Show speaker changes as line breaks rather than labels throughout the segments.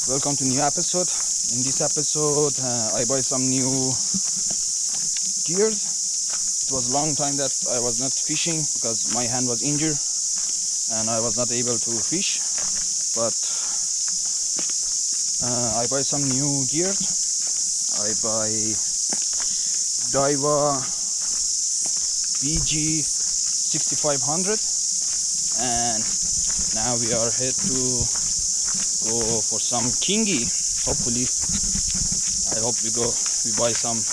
Welcome to new episode. In this episode, I buy some new gears. It was a long time that I was not fishing because my hand was injured and I was not able to fish. But I buy some new gears. I buy DAIWA BG6500, and now we are here to go for some kingy. Hopefully, I hope we buy some,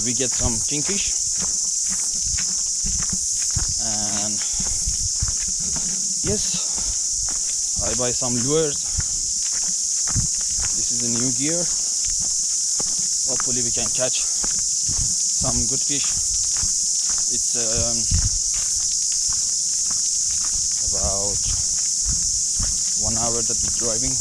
we get some kingfish. And yes, I buy some lures. This is a new gear. Hopefully we can catch some good fish. It's about 1 hour that we're driving.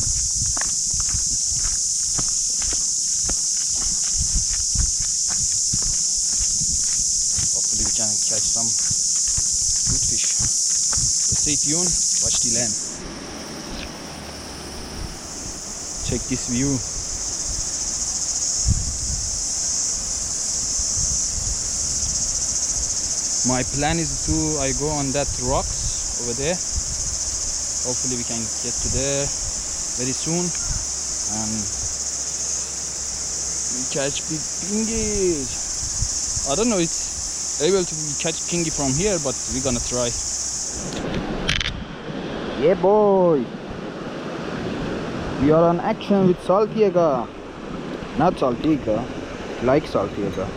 Hopefully we can catch some good fish. So stay tuned, watch the land. Check this view. My plan is to go on that rocks over there. Hopefully we can get to there very soon and we catch big kingies. I don't know it's able to catch kingy from here, but we're gonna try. Yeah boy, we are on action with Saltiga. Not Saltiga, like Saltiga.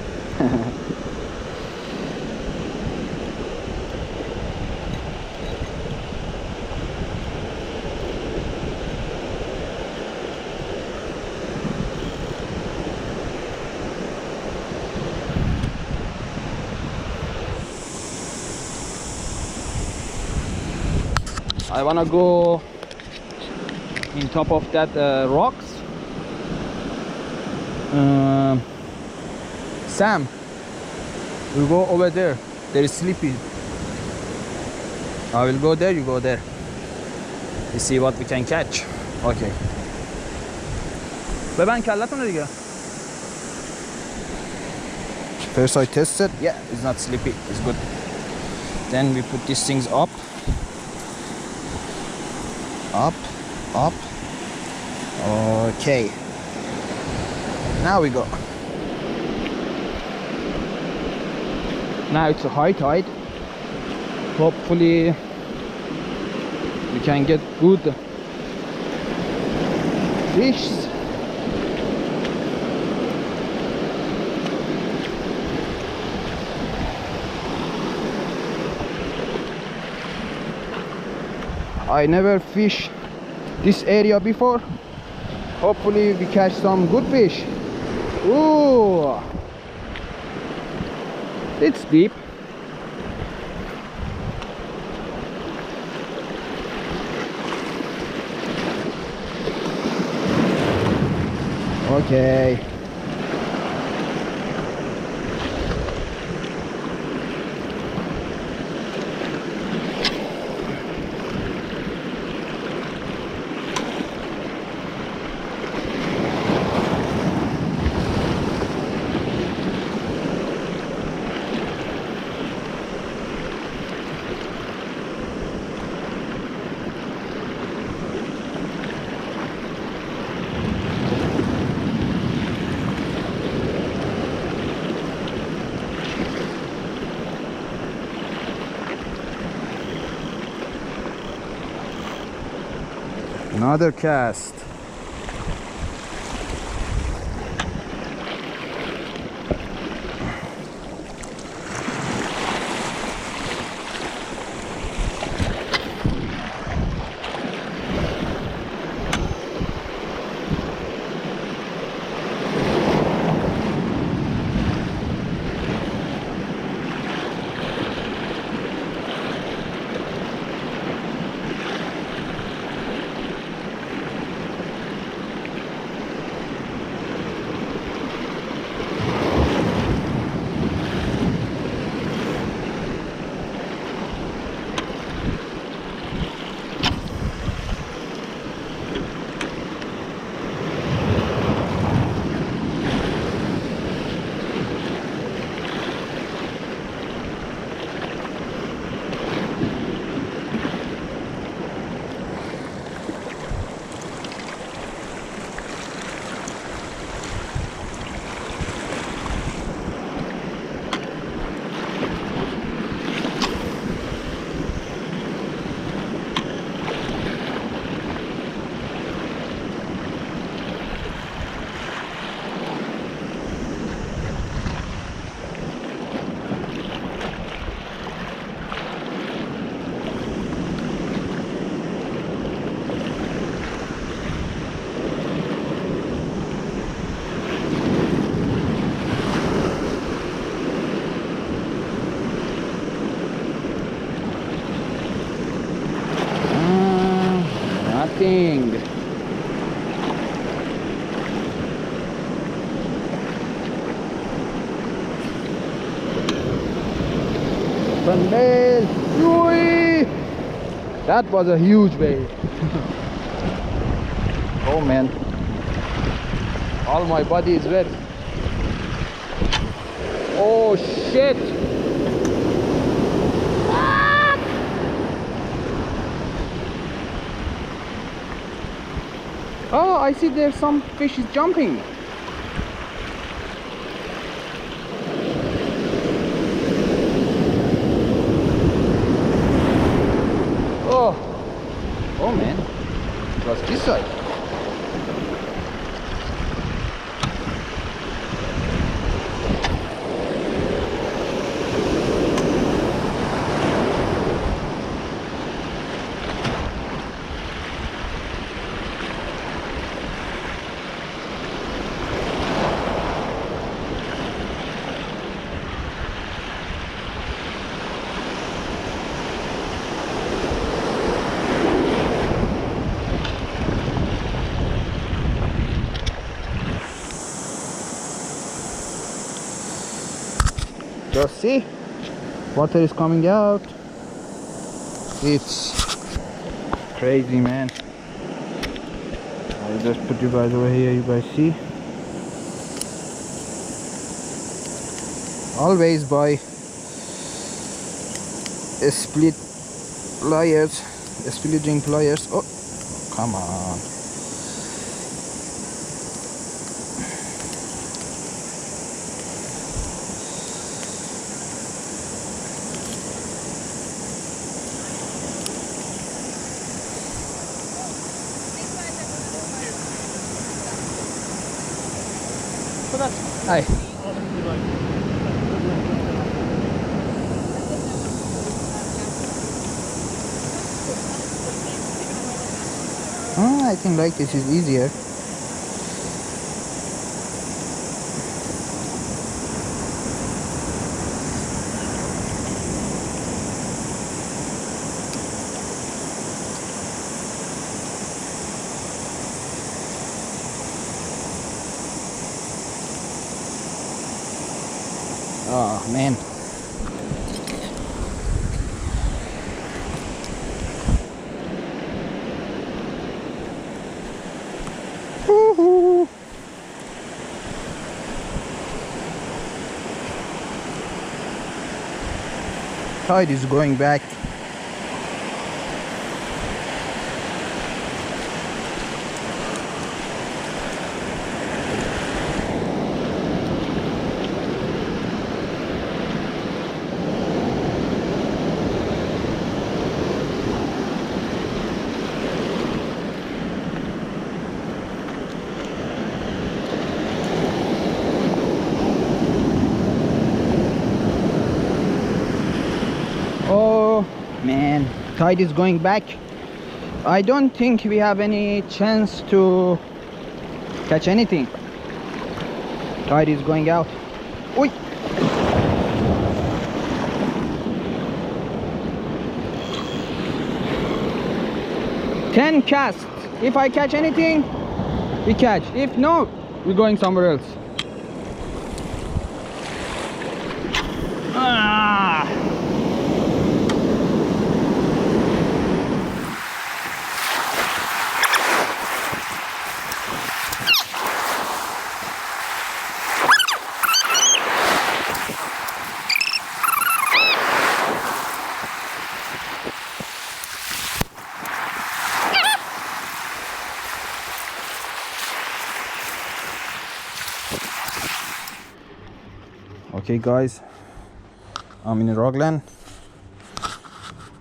I wanna go in top of that rocks. Sam, we'll go over there. There is sleepy. I will go there, you go there. We see what we can catch. Okay. ببند کلتون دیگه. First I tested. Yeah, it's not sleepy. It's good. Then we put these things up. Up. Okay. Now we go. Now it's a high tide. Hopefully we can get good fish. I never fish this area before. Hopefully we catch some good fish. Ooh, it's deep. Okay. Another cast. That was a huge wave. Oh man, all my body is wet. Oh shit. Ah! Oh, I see there's some fish is jumping. Oh man, it was this side. Just see, water is coming out. It's crazy, man. I just put you guys over here, you guys see. Always buy split pliers, split ring pliers. Oh, come on. Hi. I think like this is easier. Oh man. Woohoo. Tide is going back. Oh man, tide is going back. I don't think we have any chance to catch anything. Tide is going out. Oi! Ten casts. If I catch anything, we catch. If no, we're going somewhere else. Ah! Okay guys, I'm in a raglan.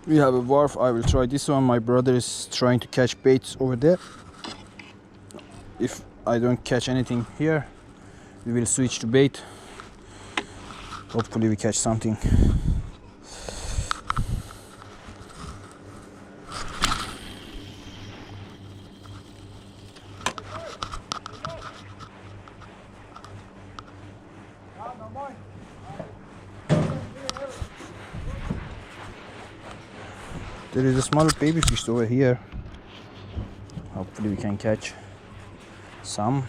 We have a wharf. I will try this one. My brother is trying to catch baits over there. If I don't catch anything here, we will switch to bait. Hopefully we catch something. There is a small baby fish over here. Hopefully we can catch some.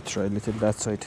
try a little that side.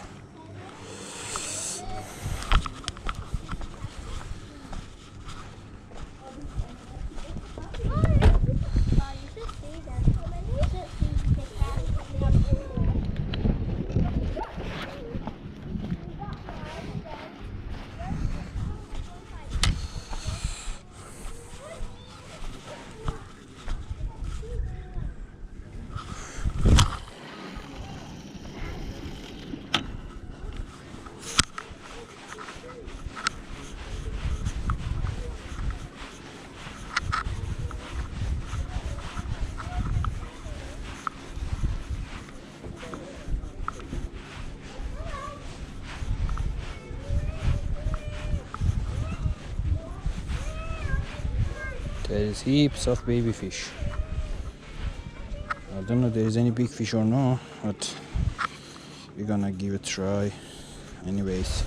There is heaps of baby fish. I don't know if there is any big fish or no, but we're gonna give it a try anyways.